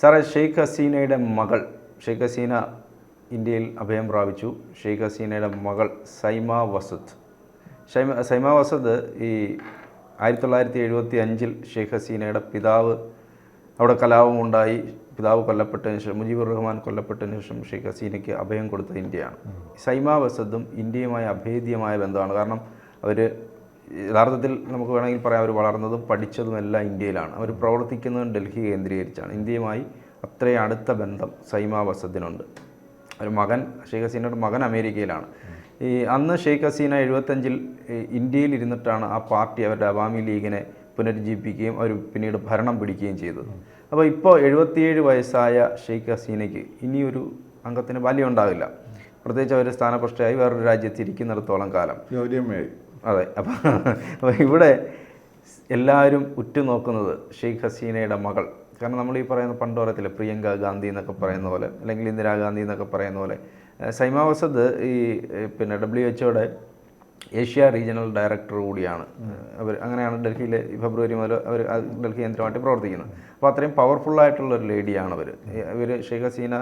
സാറേ, ഷെയ്ഖ് ഹസീനയുടെ മകൾ ഇന്ത്യയിൽ അഭയം പ്രാപിച്ചു. ഷെയ്ഖ് ഹസീനയുടെ മകൾ സൈമ വസദ് ഈ 1975 ഷെയ്ഖ് ഹസീനയുടെ പിതാവ് അവിടെ കലാപമുണ്ടായി. പിതാവ് കൊല്ലപ്പെട്ടതിന് ശേഷം, മുജീബുർ റഹ്മാൻ കൊല്ലപ്പെട്ടതിന് ശേഷം ഷെയ്ഖ് ഹസീനയ്ക്ക് അഭയം കൊടുത്തത് ഇന്ത്യയാണ്. സൈമ വസദും ഇന്ത്യയുമായി അഭേദ്യമായ ബന്ധമാണ്. കാരണം അവർ യഥാർത്ഥത്തിൽ നമുക്ക് വേണമെങ്കിൽ പറയാം, അവർ വളർന്നതും പഠിച്ചതും എല്ലാം ഇന്ത്യയിലാണ്. അവർ പ്രവർത്തിക്കുന്നതും ഡൽഹി കേന്ദ്രീകരിച്ചാണ്. ഇന്ത്യയുമായി അത്രയും അടുത്ത ബന്ധം സൈമ വസദിനുണ്ട്. ഒരു മകൻ, ഷെയ്ഖ് ഹസീനയുടെ മകൻ അമേരിക്കയിലാണ്. അന്ന് ഷെയ്ഖ് ഹസീന 75 ഇന്ത്യയിൽ ഇരുന്നിട്ടാണ് ആ പാർട്ടി, അവരുടെ അവാമി ലീഗിനെ പുനരുജ്ജീവിപ്പിക്കുകയും അവർ പിന്നീട് ഭരണം പിടിക്കുകയും ചെയ്തത്. അപ്പോൾ ഇപ്പോൾ 77 വയസ്സായ ഷെയ്ഖ് ഹസീനയ്ക്ക് ഇനിയൊരു അംഗത്തിന് ബാല്യം ഉണ്ടാവില്ല. പ്രത്യേകിച്ച് അവർ സ്ഥാനഭ്രഷ്ടയായി വേറൊരു രാജ്യത്ത് ഇരിക്കുന്നിടത്തോളം കാലം. അതെ. അപ്പോൾ ഇവിടെ എല്ലാവരും ഉറ്റുനോക്കുന്നത് ഷെയ്ഖ് ഹസീനയുടെ മകൾ. കാരണം നമ്മൾ ഈ പറയുന്ന പണ്ടോരത്തിലെ പ്രിയങ്ക ഗാന്ധി എന്നൊക്കെ പറയുന്ന പോലെ, അല്ലെങ്കിൽ ഇന്ദിരാഗാന്ധി എന്നൊക്കെ പറയുന്ന പോലെ, സൈമ വസദ് പിന്നെ WHO ഏഷ്യ റീജിയണൽ ഡയറക്ടർ കൂടിയാണ്. അങ്ങനെയാണ് ഡൽഹിയിൽ ഫെബ്രുവരി മുതൽ അവർ ഡൽഹി കേന്ദ്രമായിട്ട് പ്രവർത്തിക്കുന്നത്. അപ്പോൾ അത്രയും പവർഫുള്ളായിട്ടുള്ളൊരു ലേഡിയാണ് ഇവർ. ഷെയ്ഖ് ഹസീന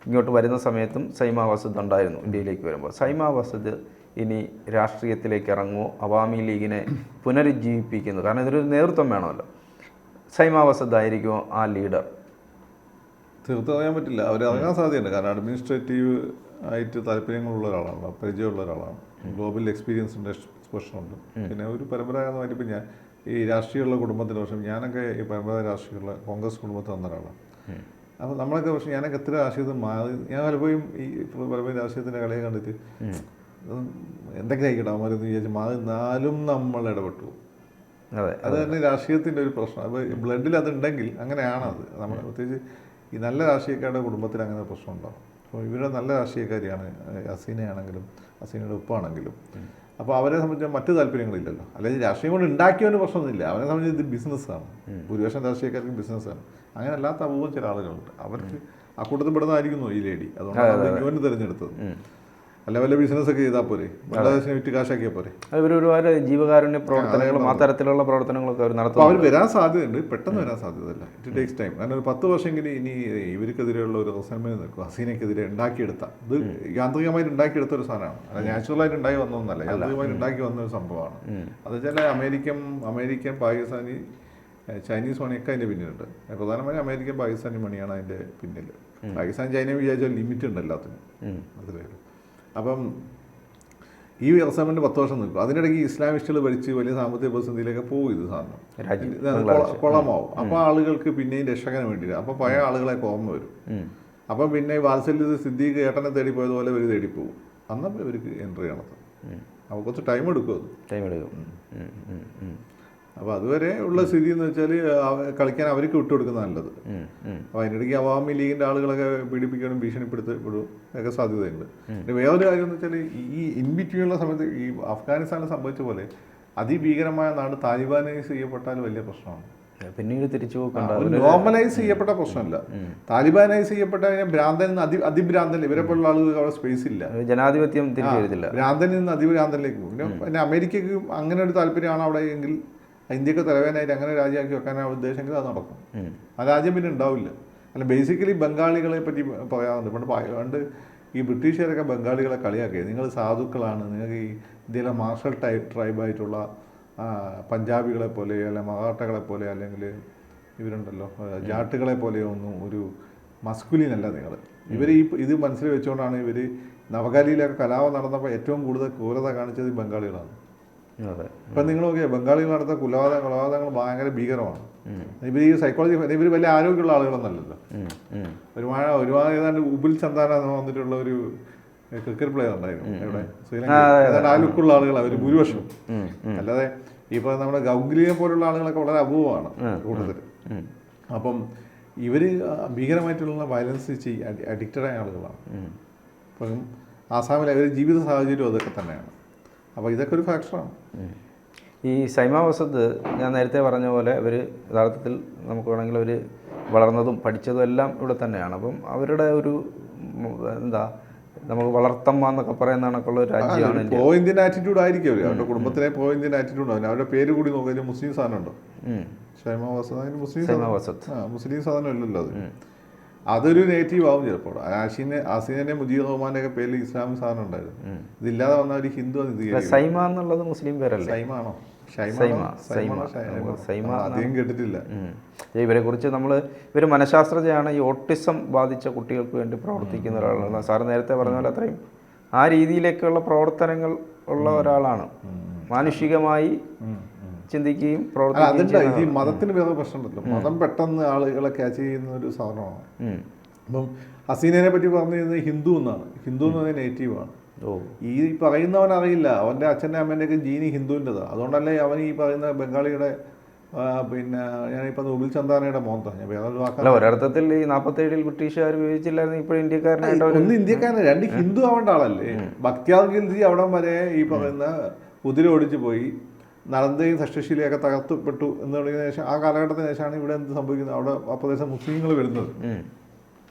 ഇങ്ങോട്ട് വരുന്ന സമയത്തും സൈമ വസദ് ഉണ്ടായിരുന്നു ഇന്ത്യയിലേക്ക് വരുമ്പോൾ. സൈമ വസദ് ഇനി രാഷ്ട്രീയത്തിലേക്ക് ഇറങ്ങുമോ, അവാമി ലീഗിനെ പുനരുജ്ജീവിപ്പിക്കുന്നു? കാരണം ഇതൊരു നേതൃത്വം വേണമല്ലോ. സൈമ വസദ് ആയിരിക്കുമോ ആ ലീഡർ? തീർത്തും അറിയാൻ പറ്റില്ല. അവർ ഇറങ്ങാൻ സാധ്യതയുണ്ട്. കാരണം അഡ്മിനിസ്ട്രേറ്റീവ് ആയിട്ട് താല്പര്യങ്ങളുള്ള ഒരാളാണ്, പരിചയമുള്ള ഒരാളാണ്, ഗ്ലോബൽ എക്സ്പീരിയൻസിൻ്റെ എക്സ്പോഷനുണ്ട്. പിന്നെ ഒരു പരമ്പരാഗതമായിട്ട് ഇപ്പം ഞാൻ ഈ രാഷ്ട്രീയമുള്ള കുടുംബത്തിൻ്റെ പക്ഷേ ഞാനൊക്കെ ഈ പരമ്പരാഗത രാഷ്ട്രീയമുള്ള കോൺഗ്രസ് കുടുംബത്തിൽ വന്ന ഒരാളാണ്. അപ്പോൾ നമ്മളൊക്കെ പക്ഷേ ഞാനൊക്കെ എത്ര രാഷ്ട്രീയത്തിൽ മാറി, ഞാൻ പലപ്പോഴും ഈ പരമ്പര രാഷ്ട്രീയത്തിൻ്റെ കളിയെ കണ്ടിട്ട് എന്തൊക്കെ ആയിക്കട്ടെ അവന്മാരെന്ന് വിചാരിച്ച് മാറി നാലും നമ്മൾ ഇടപെട്ടു. അതെ, അത് തന്നെ രാഷ്ട്രീയത്തിൻ്റെ ഒരു പ്രശ്നം. അപ്പോൾ ബ്ലഡിൽ അതുണ്ടെങ്കിൽ അങ്ങനെയാണത്. നമ്മൾ പ്രത്യേകിച്ച് ഈ നല്ല രാഷ്ട്രീയക്കാരുടെ കുടുംബത്തിൽ അങ്ങനെ പ്രശ്നം ഉണ്ടാകും. അപ്പോൾ ഇവരുടെ നല്ല രാഷ്ട്രീയക്കാരിയാണ് ഹസീനയാണെങ്കിലും ഹസീനയുടെ ഉപ്പാണെങ്കിലും. അപ്പോൾ അവരെ സംബന്ധിച്ച് മറ്റു താല്പര്യങ്ങളില്ലല്ലോ. അല്ലെങ്കിൽ രാഷ്ട്രീയം കൊണ്ട് ഉണ്ടാക്കിയവന് പ്രശ്നമൊന്നുമില്ല. അവരെ സംബന്ധിച്ച് ഇത് ബിസിനസ്സാണ്. ഭൂരിപക്ഷം രാഷ്ട്രീയക്കാർക്കും ബിസിനസ്സാണ്. അങ്ങനെ അല്ലാത്ത അപൂർവം ചില ആളുകളുണ്ട്. അവർക്ക് ആ കൂട്ടത്തിൽ പെടുന്നതായിരിക്കുന്നു ഈ ലേഡി. അതുകൊണ്ടാണ് ഇവന് തിരഞ്ഞെടുത്തത്. അല്ല വല്ല ബിസിനസ്സൊക്കെ ചെയ്താൽ പോരെ, ബംഗ്ലാദേശിനെ വിറ്റ് കാശാക്കിയാൽ പോരെ. അവർ ഒരുപാട് ജീവകാരുണ്യ പ്രവർത്തനങ്ങളും ആ തരത്തിലുള്ള പ്രവർത്തനങ്ങളൊക്കെ അവർ നടത്തും. അവർ വരാൻ സാധ്യതയുണ്ട്, പെട്ടെന്ന് വരാൻ സാധ്യതയല്ല. It takes time. കാരണം ഒരു 10 വർഷമെങ്കിലും ഇനി ഇവർക്കെതിരെയുള്ള ഒരു റിസൾമെന്റ് നിൽക്കും. ഹസീനയ്ക്കെതിരെ ഉണ്ടാക്കിയെടുത്ത ഇത് യാന്ത്രികമായിട്ട് ഉണ്ടാക്കിയെടുത്ത ഒരു സാധനമാണ്. അത് നാച്ചുറലായിട്ട് ഉണ്ടായി വന്നതൊന്നല്ല, യാന്ത്രികമായിട്ട് ഉണ്ടാക്കി വന്ന ഒരു സംഭവമാണ്. അത് വെച്ചാൽ അമേരിക്കൻ പാകിസ്ഥാനി ചൈനീസ് മണിയൊക്കെ അതിൻ്റെ പിന്നിലുണ്ട്. പ്രധാനമായും അമേരിക്കൻ പാകിസ്ഥാനി മണിയാണ് അതിൻ്റെ പിന്നിൽ. പാകിസ്ഥാൻ ചൈന വിചാരിച്ചാൽ ലിമിറ്റ് ഉണ്ട് എല്ലാത്തിനും. അത്രേ. അപ്പം ഈ റിസൾമെന്റ് 10 വർഷം നിൽക്കും. അതിനിടയ്ക്ക് ഇസ്ലാമിസ്റ്റുകൾ ഭരിച്ച് വലിയ സാമ്പത്തിക പ്രതിസന്ധിയിലൊക്കെ പോകും. ഇത് സാധനം കുളമാവും. അപ്പോൾ ആളുകൾക്ക് പിന്നെയും രക്ഷകന് വേണ്ടിയിട്ട് അപ്പോൾ പഴയ ആളുകളെ ഓർമ്മ വരും. അപ്പം പിന്നെ വാത്സല്യ സിദ്ദീഖ് ഏട്ടനെ തേടി പോയതുപോലെ ഇവർ തേടിപ്പോകും. അന്നപ്പോൾ ഇവർക്ക് എൻട്രി നടത്തും. അപ്പോൾ കുറച്ച് ടൈം എടുക്കും. അപ്പോൾ അതുവരെ ഉള്ള സ്ഥിതി എന്ന് വെച്ചാൽ കളിക്കാൻ അവർക്ക് വിട്ടുകൊടുക്കുന്നത് നല്ലത്. അപ്പോൾ അതിനിടയ്ക്ക് അവാമി ലീഗിൻ്റെ ആളുകളൊക്കെ പീഡിപ്പിക്കാനും ഭീഷണിപ്പെടുത്തപ്പെടും ഒക്കെ സാധ്യതയുണ്ട്. പിന്നെ വേറൊരു കാര്യം എന്ന് വെച്ചാൽ ഈ ഇൻബിറ്റ്വീനുള്ള സമയത്ത് ഈ അഫ്ഗാനിസ്ഥാനിൽ സംഭവിച്ച പോലെ അതിഭീകരമായ നാട് താലിബാനൈസ് ചെയ്യപ്പെട്ടാൽ വലിയ പ്രശ്നമാണ്. പിന്നീട് തിരിച്ചു നോർമലൈസ് ചെയ്യപ്പെട്ട പ്രശ്നമല്ല. താലിബാനൈസ് ചെയ്യപ്പെട്ട ഭ്രാന്തനിൽ നിന്ന് അതിഭ്രാന്തൻ, ഇവരെ പോലുള്ള ആളുകൾക്ക് അവിടെ സ്പേസ് ഇല്ല. ജനാധിപത്യം ഭ്രാന്തനിൽ നിന്ന് അതിഭ്രാന്തനിലേക്ക് പോകും. പിന്നെ അമേരിക്കക്ക് അങ്ങനെ ഒരു താല്പര്യമാണ് അവിടെ എങ്കിൽ ഇന്ത്യക്ക് തലവേനായിട്ട് അങ്ങനെ രാജ്യമാക്കി വെക്കാനാണ് ഉദ്ദേശമെങ്കിൽ അത് നടക്കും. ആ രാജ്യം പിന്നെ ഉണ്ടാവില്ല. അല്ല, ബേസിക്കലി ബംഗാളികളെ പറ്റി പറയാറുണ്ട്. പണ്ട് ഈ ബ്രിട്ടീഷുകാരൊക്കെ ബംഗാളികളെ കളിയാക്കിയത്, നിങ്ങൾ സാധുക്കളാണ്, നിങ്ങൾക്ക് ഈ ഇന്ത്യയിലെ മാർഷൽ ട്രൈബായിട്ടുള്ള പഞ്ചാബികളെ പോലെ അല്ലെങ്കിൽ മറാഠകളെ പോലെ അല്ലെങ്കിൽ ഇവരുണ്ടല്ലോ ജാട്ടുകളെ പോലെയൊന്നും ഒരു മസ്കുലിനല്ല നിങ്ങൾ. ഇവർ ഇത് മനസ്സിൽ വെച്ചുകൊണ്ടാണ് ഇവർ നവകാലിയിലൊക്കെ കലാപം നടന്നപ്പോൾ ഏറ്റവും കൂടുതൽ ക്രൂരത കാണിച്ചത് ഈ ബംഗാളികളാണ്. ഇപ്പം നിങ്ങൾ നോക്കിയാൽ ബംഗാളികൾ നടത്ത കൊലപാതകങ്ങൾ ഭയങ്കര ഭീകരമാണ്. ഇവർ ഈ സൈക്കോളജി, ഇവർ വലിയ ആരോഗ്യമുള്ള ആളുകളൊന്നല്ലല്ലോ. ഒരുപാട് ഏതാണ്ട് ഉബിൽ ചന്ദാന എന്ന് വന്നിട്ടുള്ള ഒരു ക്രിക്കറ്റ് പ്ലെയർ ഉണ്ടായിരുന്നു ഇവിടെ ശ്രീലങ്ക. ഏതാണ്ട് ആ ലുക്കുള്ള ആളുകളാണ് അവർ ഭൂരിപക്ഷം. അല്ലാതെ ഇപ്പോൾ നമ്മുടെ ഗൗഗ്ലിയെ പോലുള്ള ആളുകളൊക്കെ വളരെ അപൂർവമാണ് കൂടുതൽ. അപ്പം ഇവർ ഭീകരമായിട്ടുള്ള വയലൻസ് അഡിക്റ്റഡായ ആളുകളാണ്. അപ്പം ആസാമിലെ അവരുടെ ജീവിത സാഹചര്യം അതൊക്കെ തന്നെയാണ്. അപ്പോൾ ഇതൊക്കെ ഒരു ഫാക്ടറാണ്. ഈ സൈമ വസദ് ഞാൻ നേരത്തെ പറഞ്ഞ പോലെ അവർ യഥാർത്ഥത്തിൽ നമുക്ക് വേണമെങ്കിൽ അവർ വളർന്നതും പഠിച്ചതും എല്ലാം ഇവിടെ തന്നെയാണ്. അപ്പം അവരുടെ ഒരു എന്താ നമുക്ക് വളർത്തമ്മ എന്നൊക്കെ പറയുന്ന കണക്കുള്ള ഒരു രാജ്യമാണ്. പ്രോ ഇന്ത്യൻ ആറ്റിറ്റ്യൂഡ് ആയിരിക്കും അവർ. അവരുടെ കുടുംബത്തിലെ പ്രോ ഇന്ത്യൻ ആറ്റിറ്റ്യൂഡ് ആണ്. അവരുടെ പേര് കൂടി നോക്കിയാൽ മുസ്ലിം സാധനം ഉണ്ടോ? സൈമ വസദ്. അതിന് മുസ്ലിം സാധനം ഇല്ലല്ലോ അത്. അതൊരു നെഗറ്റീവ് ആവും ചിലപ്പോൾ. ഹസീനെ മുജീബ് റഹ്മാൻ്റെ ഒക്കെ പേരിൽ ഇസ്ലാമിക് സാധനം ഉണ്ടായിരുന്നു. ഇതില്ലാതെ വന്ന ഒരു ഹിന്ദു സൈമ എന്നുള്ളത് മുസ്ലിം പേരല്ലേ? സൈമാണോ? സൈമ അധികം കേട്ടിട്ടില്ല. ഇവരെ കുറിച്ച് ഇവർ മനഃശാസ്ത്രജ്ഞയാണ്. ഈ ഓട്ടിസം ബാധിച്ച കുട്ടികൾക്ക് വേണ്ടി പ്രവർത്തിക്കുന്ന ഒരാളാണ്. സാറ് നേരത്തെ പറഞ്ഞ പോലെ അത്രയും ആ രീതിയിലേക്കുള്ള പ്രവർത്തനങ്ങൾ ഉള്ള ഒരാളാണ്. മാനുഷികമായി ചിന്തിക്കുകയും പ്രവർത്തിക്കുകയും. ഈ മതത്തിന് വേറെ പ്രശ്നമുണ്ടല്ലോ. മതം പെട്ടെന്ന് ആളുകളെ ക്യാച്ച് ചെയ്യുന്ന ഒരു സാധനമാണ്. അപ്പം ഹസീനെ പറ്റി പറഞ്ഞു കഴിഞ്ഞാൽ ഹിന്ദു എന്നാണ്. ഹിന്ദു എന്ന് പറഞ്ഞാൽ നെഗറ്റീവാണ്. ഈ പറയുന്നവൻ അറിയില്ല അവൻ്റെ അച്ഛൻ്റെ അമ്മേൻ്റെയൊക്കെ ജീനി ഹിന്ദുവിൻ്റെതാണ്. അതുകൊണ്ടല്ലേ അവൻ ഈ പറയുന്ന ബംഗാളിയുടെ പിന്നെ ഞാനിപ്പോൾ നൂബിൽ ചന്ദാനയുടെ മോന്ത ഞാൻ വേറൊരു വാക്കല്ല. ഒരർത്ഥത്തിൽ ഈ 47-ൽ ബ്രിട്ടീഷുകാർ ഉപയോഗിച്ചില്ലായിരുന്നു. ഇപ്പോൾ ഇന്ത്യക്കാരനായിട്ട് ഒന്ന് ഇന്ത്യക്കാരൻ, രണ്ട് ഹിന്ദു ആവേണ്ട ആളല്ലേ. ഭക്തിയാർ ഖിൽജി അവിടം വരെ ഈ പറയുന്ന കുതിര ഓടിച്ചു പോയി. നളന്ദയും തക്ഷശിലയൊക്കെ തകർത്തപ്പെട്ടു എന്ന് പറയുന്ന ശേഷം ആ കാലഘട്ടത്തിന് ശേഷമാണ് ഇവിടെ എന്ത് സംഭവിക്കുന്നത്. അവിടെ ആ പ്രദേശം മുസ്ലിങ്ങൾ വരുന്നത്.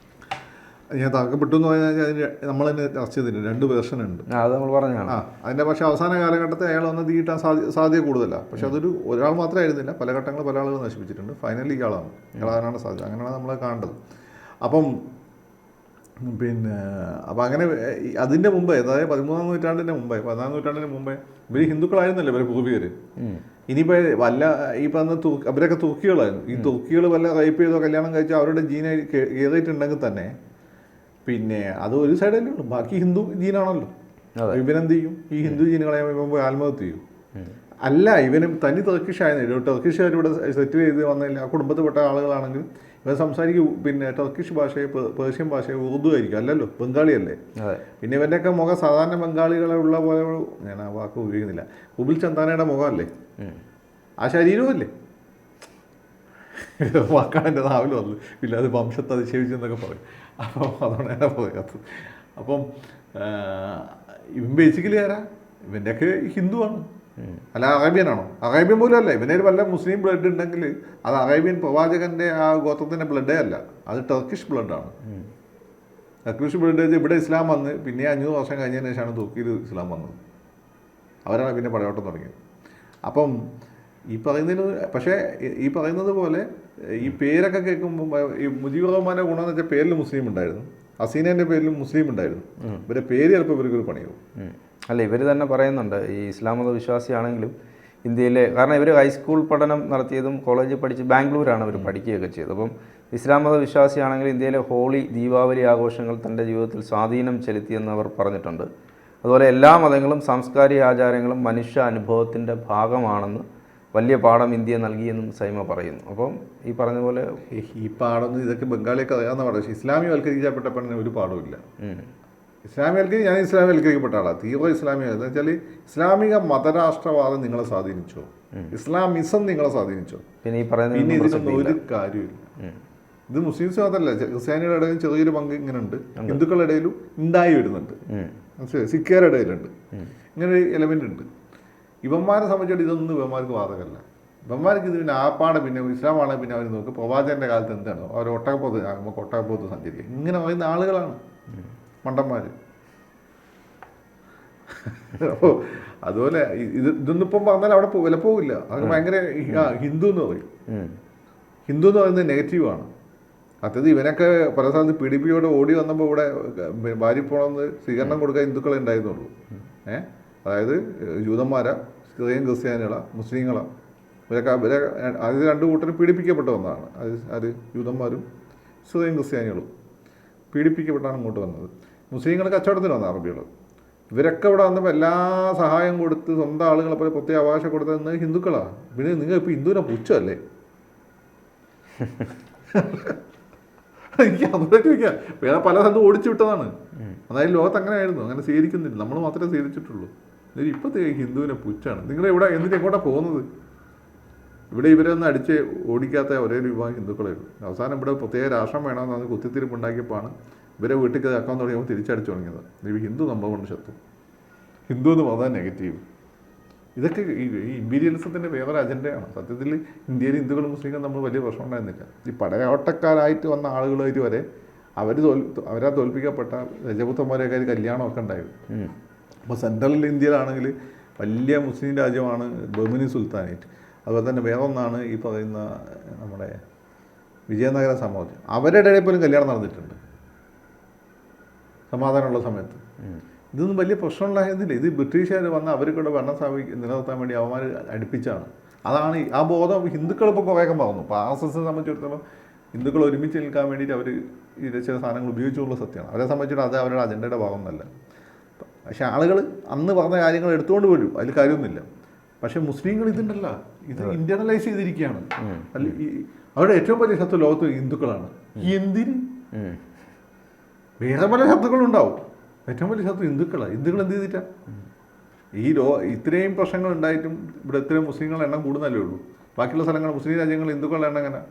ഞാൻ തകർക്കപ്പെട്ടു എന്ന് പറഞ്ഞാൽ അതിന് നമ്മൾ തന്നെ ചർച്ച ചെയ്തിട്ടുണ്ട്. 2 വേർഷൻ ഉണ്ട്. അത് നമ്മൾ പറഞ്ഞാണ്. അതിൻ്റെ പക്ഷേ അവസാന കാലഘട്ടത്തിൽ അയാൾ വന്ന് തീ കിട്ടാൻ സാധ്യത കൂടുതലാണ്. പക്ഷെ അതൊരു ഒരാൾ മാത്രമായിരുന്നില്ല, പല ഘട്ടങ്ങൾ പല ആളുകൾ നശിപ്പിച്ചിട്ടുണ്ട്. ഫൈനലി ഇയാളാണ് സാധ്യത. അങ്ങനെയാണ് നമ്മൾ കാണേണ്ടത്. അപ്പം അപ്പം അങ്ങനെ അതിൻ്റെ മുമ്പേ, അതായത് 13-ാം നൂറ്റാണ്ടിൻ്റെ മുമ്പേ 14-ാം നൂറ്റാണ്ടിന് മുമ്പേ ഇവർ ഹിന്ദുക്കളായിരുന്നല്ലോ ഇവർ പൂർവികർ. ഇനിയിപ്പോൾ വല്ല ഈ പറഞ്ഞ അവരൊക്കെ തുർക്കികളായിരുന്നു. ഈ തുർക്കികൾ വല്ല റേപ്പ് ചെയ്തോ കല്യാണം കഴിച്ചോ അവരുടെ ജീന കയറിയിട്ടുണ്ടെങ്കിൽ തന്നെ അത് ഒരു സൈഡല്ലേ ഉള്ളൂ. ബാക്കി ഹിന്ദു ജീനാണല്ലോ. ഇവനെന്ത് ചെയ്യും? ഈ ഹിന്ദു ജീനുകളെ മുമ്പ് ആത്മഹത്യ ചെയ്യും. അല്ല, ഇവനും തനി ടർക്കിഷ് ആയിരുന്നു. ടർക്കിഷുകാർ ഇവിടെ സെറ്റിൽ ചെയ്ത് വന്നില്ല. ആ കുടുംബത്തിൽപ്പെട്ട ആളുകളാണെങ്കിൽ ഇവർ ടർക്കിഷ് ഭാഷയെ, പേർഷ്യൻ ഭാഷയെ, ഉറുദു ആയിരിക്കും. അല്ലല്ലോ, ബംഗാളിയല്ലേ. പിന്നെ ഇവൻ്റെയൊക്കെ മുഖം സാധാരണ ബംഗാളികളെ ഉള്ള പോലെ, ഞാൻ ആ വാക്ക് ഉപയോഗിക്കുന്നില്ല, ഉബിൽ ചന്ദാനയുടെ മുഖമല്ലേ, ആ ശരീരവും അല്ലേ. വാക്കാണ് എൻ്റെ നാവിൽ വന്നത്. പിന്നെ അത് വംശത്തെ അധിക്ഷേപിച്ചെന്നൊക്കെ പറയും. അപ്പോൾ അതുകൊണ്ട് തന്നെ പറയാത്തത്. അപ്പം ഇവൻ ബേസിക്കലി ആരാ? ഇവൻ്റെയൊക്കെ ഹിന്ദുവാണ്. അല്ല അറേബ്യനാണോ? അറേബ്യൻ പോലും അല്ല. ഇവനൊരു വല്ല മുസ്ലിം ബ്ലഡ് ഉണ്ടെങ്കിൽ അത് അറേബ്യൻ പ്രവാചകൻ്റെ ആ ഗോത്രത്തിൻ്റെ ബ്ലഡേ അല്ല, അത് ടർക്കിഷ് ബ്ലഡാണ്. ടർക്കിഷ് ബ്ലഡ് ഇവിടെ ഇസ്ലാം വന്ന് പിന്നെ 500 വർഷം കഴിഞ്ഞതിന് ശേഷമാണ് തുർക്കിയിൽ ഇസ്ലാം വന്നത്. അവരാണ് പിന്നെ പടയോട്ടം തുടങ്ങിയത്. അപ്പം ഈ പറയുന്നതിന് പക്ഷേ ഈ പറയുന്നത് പോലെ ഈ പേരൊക്കെ കേൾക്കുമ്പോൾ ഈ മുജീബ് റഹ്മാൻ്റെ ഗുണമെന്ന് വെച്ചാൽ പേരിൽ മുസ്ലിം ഉണ്ടായിരുന്നു, ഹസീനേൻ്റെ പേരിലും മുസ്ലിം ഉണ്ടായിരുന്നു. ഇവരുടെ പേര് ചിലപ്പോൾ ഇവർക്കൊരു പണിയാവും. അല്ല, ഇവർ തന്നെ പറയുന്നുണ്ട് ഈ ഇസ്ലാം മത വിശ്വാസിയാണെങ്കിലും ഇന്ത്യയിലെ, കാരണം ഇവർ ഹൈസ്കൂൾ പഠനം നടത്തിയതും കോളേജിൽ പഠിച്ച് ബാംഗ്ലൂരാണ് അവർ പഠിക്കുകയൊക്കെ ചെയ്തത്. അപ്പം ഇസ്ലാം മത വിശ്വാസിയാണെങ്കിൽ ഇന്ത്യയിലെ ഹോളി, ദീപാവലി ആഘോഷങ്ങൾ തൻ്റെ ജീവിതത്തിൽ സ്വാധീനം ചെലുത്തിയെന്ന് അവർ പറഞ്ഞിട്ടുണ്ട്. അതുപോലെ എല്ലാ മതങ്ങളും സാംസ്കാരിക ആചാരങ്ങളും മനുഷ്യ അനുഭവത്തിൻ്റെ ഭാഗമാണെന്ന് വലിയ പാഠം ഇന്ത്യ നൽകിയെന്നും സൈമ പറയുന്നു. അപ്പം ഈ പറഞ്ഞ പോലെ ഈ പാഠം ഇതൊക്കെ ബംഗാളിയൊക്കെ അറിയാവുന്ന പാഠം. പക്ഷേ ഇസ്ലാമികവൽക്കരിക്കപ്പെട്ടപ്പോൾ ഒരു പാഠമില്ല. ഞാൻ ഇസ്ലാമികവൽക്കരിക്കപ്പെട്ട ആളാണ്, തീവ്ര ഇസ്ലാമിക. എന്ന് വെച്ചാൽ ഇസ്ലാമിക മതരാഷ്ട്രവാദം നിങ്ങളെ സ്വാധീനിച്ചോ, ഇസ്ലാമിസം നിങ്ങളെ സ്വാധീനിച്ചോ, പിന്നെ ഇതിനൊന്നും ഒരു കാര്യമില്ല. ഇത് മുസ്ലിംസ് മാത്രമല്ല, ക്രിസ്ത്യാനികളുടെ ഇടയിലും ചെറിയൊരു പങ്ക് ഇങ്ങനെ ഉണ്ട്, ഹിന്ദുക്കളുടെ ഇടയിലും ഉണ്ടായി വരുന്നുണ്ട്, മനസ്സിലായി, സിഖുകാരുടെ ഇടയിലുണ്ട്, ഇങ്ങനെ ഒരു എലമെൻ്റ് ഉണ്ട്. ഇവന്മാരെ സംബന്ധിച്ചിട്ട് ഇതൊന്നും ഇവന്മാർക്ക് ബാധകമല്ല. ഇവന്മാർക്ക് ഇത് പിന്നെ ആപ്പാടെ പിന്നെ ഇസ്ലാമാണ്. പിന്നെ അവർ നോക്ക് പ്രവാചകൻ്റെ കാലത്ത് എന്താണോ അവർ ഒട്ടകപ്പോത്ത് സഞ്ചരിക്കുക, ഇങ്ങനെ പറയുന്ന ആളുകളാണ് മണ്ടന്മാർ. അപ്പോൾ അതുപോലെ ഇതൊന്നും ഇപ്പം പറഞ്ഞാൽ അവിടെ വില പോകില്ല. അത് ഭയങ്കര ഹിന്ദു എന്ന് പറയും. ഹിന്ദു എന്ന് പറയുന്നത് നെഗറ്റീവാണ്. അതായത് ഇവനൊക്കെ പല സ്ഥലത്ത് പീഡിപ്പിയോടെ ഓടി വന്നപ്പോൾ ഇവിടെ ഭാര്യ പോകണമെന്ന് സ്വീകരണം കൊടുക്കാൻ ഹിന്ദുക്കളെ ഉണ്ടായിരുന്നുള്ളൂ. അതായത് ജൂതന്മാരാ, ക്രിസ്ത്യാനികളാ, മുസ്ലിങ്ങളാ, ഇവരൊക്കെ അത് 2 കൂട്ടരും പീഡിപ്പിക്കപ്പെട്ട് വന്നതാണ്. അത് ജൂതന്മാരും ക്രിസ്ത്യാനികളും പീഡിപ്പിക്കപ്പെട്ടാണ് ഇങ്ങോട്ട് വന്നത്. മുസ്ലിങ്ങൾ കച്ചവടത്തിന് വന്ന അറബികൾ. ഇവരൊക്കെ ഇവിടെ വന്നപ്പോൾ എല്ലാ സഹായം കൊടുത്ത് സ്വന്തം ആളുകളെ പോലെ പ്രത്യേക അവകാശം കൊടുത്തത് ഹിന്ദുക്കളാണ്. പിന്നെ നിങ്ങൾ ഇപ്പോൾ ഹിന്ദുവിനെ പുച്ഛമല്ലേ? എനിക്ക് അതുകൊണ്ട് ചോദിക്കാം. വേറെ പല സ്ഥലത്തും ഓടിച്ചു വിട്ടതാണ്. അതായത് ലോകത്ത് അങ്ങനെ ആയിരുന്നു, അങ്ങനെ സ്വീകരിക്കുന്നില്ല. നമ്മൾ മാത്രമേ സ്വീകരിച്ചിട്ടുള്ളൂ. ഇപ്പോഴത്തെ ഹിന്ദുവിനെ പുച്ഛാണ്. നിങ്ങളിവിടെ എങ്ങോട്ടാണ് പോകുന്നത്? ഇവിടെ ഇവരൊന്നും അടിച്ച് ഓടിക്കാത്ത ഒരേ ഒരു വിഭാഗം ഹിന്ദുക്കളേ ഉള്ളൂ. അവസാനം ഇവിടെ പ്രത്യേക രാഷ്ട്രം വേണമെന്നാണ് കുത്തിത്തിരിപ്പ് ഉണ്ടാക്കിയപ്പോഴാണ് ഇവരെ വീട്ടിൽ ആക്കാൻ തുടങ്ങിയപ്പോൾ തിരിച്ചടിച്ചു തുടങ്ങിയത്. ഈ ഹിന്ദു നമ്മളെ കൊണ്ട് ശത്രു, ഹിന്ദു എന്ന് പറഞ്ഞാൽ നെഗറ്റീവ്. ഇതൊക്കെ ഈ ഇമ്പീരിയലിസത്തിൻ്റെ വേറൊരു അജണ്ടയാണ്. സത്യത്തിൽ ഇന്ത്യയിൽ ഹിന്ദുക്കളും മുസ്ലിങ്ങളും നമ്മൾ വലിയ പ്രശ്നം ഉണ്ടായിരുന്നില്ല. ഈ പടയോട്ടക്കാരായിട്ട് വന്ന ആളുകളായിട്ട് വരെ അവരാ തോൽപ്പിക്കപ്പെട്ട രജപുത്രന്മാരെയൊക്കെ കല്യാണമൊക്കെ ഉണ്ടായിരുന്നു. അപ്പോൾ സെൻട്രൽ ഇന്ത്യയിലാണെങ്കിൽ വലിയ മുസ്ലിം രാജ്യമാണ് ബഹ്മിനി സുൽത്താനേറ്റ്. അതുപോലെ തന്നെ വേറൊന്നാണ് ഈ പറയുന്ന നമ്മുടെ വിജയനഗര സാമ്രാജ്യം, അവരുടെ ഇടയിൽ പോലും കല്യാണം നടന്നിട്ടുണ്ട് സമാധാനമുള്ള സമയത്ത്. ഇതൊന്നും വലിയ പ്രശ്നമുണ്ടായിരുന്നില്ല. ഇത് ബ്രിട്ടീഷുകാർ വന്ന് അവർക്കൂടെ ഭരണം നിലനിർത്താൻ വേണ്ടി അവന്മാർ അടുപ്പിച്ചാണ്. അതാണ് ആ ബോധം ഹിന്ദുക്കളിപ്പോൾ കുറേയൊക്കെ മറന്നു. ഇപ്പോൾ RSSനെ സംബന്ധിച്ചിടത്തോളം ഹിന്ദുക്കൾ ഒരുമിച്ച് നിൽക്കാൻ വേണ്ടിയിട്ട് അവർ ഇത് ചില സാധനങ്ങൾ ഉപയോഗിച്ചുള്ള സത്യമാണ്. അവരെ സംബന്ധിച്ചിടത്തോളം അത് അവരുടെ അജണ്ടയുടെ ഭാഗമൊന്നുമല്ല. പക്ഷേ ആളുകൾ അന്ന് പറഞ്ഞ കാര്യങ്ങൾ എടുത്തുകൊണ്ട് വരും, അതിൽ കാര്യമൊന്നുമില്ല. പക്ഷേ മുസ്ലിങ്ങൾ ഇതുണ്ടല്ല, ഇത് ഇന്റർണലൈസ് ചെയ്തിരിക്കുകയാണ്. അല്ല, അവരുടെ ഏറ്റവും വലിയ ശത്രു ലോകത്ത് ഹിന്ദുക്കളാണ്. എന്തിന്? വേറെ പല ശത്രുക്കളുണ്ടാവും, ഏറ്റവും വലിയ ശത്രു ഹിന്ദുക്കളാണ്. ഹിന്ദുക്കൾ എന്ത് ചെയ്തിട്ടാ? ഇത്രയും പ്രശ്നങ്ങൾ ഉണ്ടായിട്ടും ഇവിടെ ഇത്രയും മുസ്ലിങ്ങളുടെ എണ്ണം കൂടുന്നല്ലേ ഉള്ളൂ. ബാക്കിയുള്ള സ്ഥലങ്ങൾ മുസ്ലിം രാജ്യങ്ങൾ ഹിന്ദുക്കളുടെ എണ്ണം എങ്ങനെ,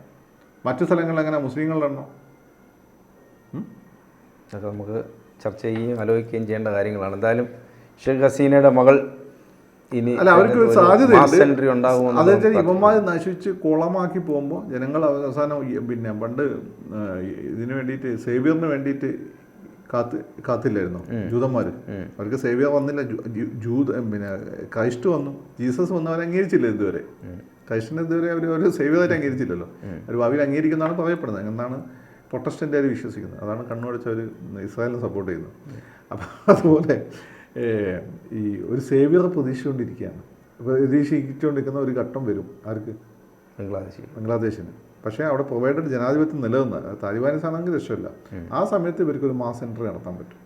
മറ്റു സ്ഥലങ്ങളിൽ എങ്ങനെ മുസ്ലിങ്ങളുടെ എണ്ണം? അതൊക്കെ നമുക്ക് ചർച്ച ചെയ്യുകയും ആലോചിക്കുകയും ചെയ്യേണ്ട കാര്യങ്ങളാണ്. എന്തായാലും ഷെയ്ഖ് ഹസീനയുടെ മകൾ ഇനി അല്ല, അവർക്ക് സാധ്യതയുണ്ട്. ഉണ്ടാകും. അതെന്ന് ഇവന്മാർ നശിച്ച് കുളമാക്കി പോകുമ്പോൾ ജനങ്ങൾ അവസാനം പിന്നെ പണ്ട് ഇതിനു വേണ്ടിയിട്ട് സേവിയറിന് വേണ്ടിയിട്ട് കാത്തില്ലായിരുന്നു ജൂതന്മാർ. അവർക്ക് സേവിയർ വന്നില്ല, പിന്നെ ക്രൈസ്റ്റ് വന്നു, ജീസസ് വന്നു, അവർ അംഗീകരിച്ചില്ല ഇതുവരെ. ക്രൈസ്റ്റിനെ ഇതുവരെ അവർ ഒരു സേവിയറായിട്ട് അംഗീകരിച്ചില്ലല്ലോ. അവർ ഭാവിയിൽ അംഗീകരിക്കുന്നതാണ് പറയപ്പെടുന്നത്, എന്നാണ് പ്രൊട്ടസ്റ്റൻ്റുകാർ വിശ്വസിക്കുന്നത്. അതാണ് കണ്ണുടച്ചവർ ഇസ്രായേലിനെ സപ്പോർട്ട് ചെയ്യുന്നത്. അപ്പം അതുപോലെ ഈ ഒരു സേവിയർ പ്രതീക്ഷിച്ചുകൊണ്ടിരിക്കുകയാണ്. പ്രതീക്ഷിച്ചുകൊണ്ടിരിക്കുന്ന ഒരു ഘട്ടം വരും. ആർക്ക്? ബംഗ്ലാദേശിന്. പക്ഷേ അവിടെ പ്രൊവൈഡഡ് ജനാധിപത്യം നിലനിന്ന താലിബാനിസ് ആണെങ്കിൽ രക്ഷമില്ല. ആ സമയത്ത് ഇവർക്കൊരു മാസ് എൻട്രി നടത്താൻ പറ്റും.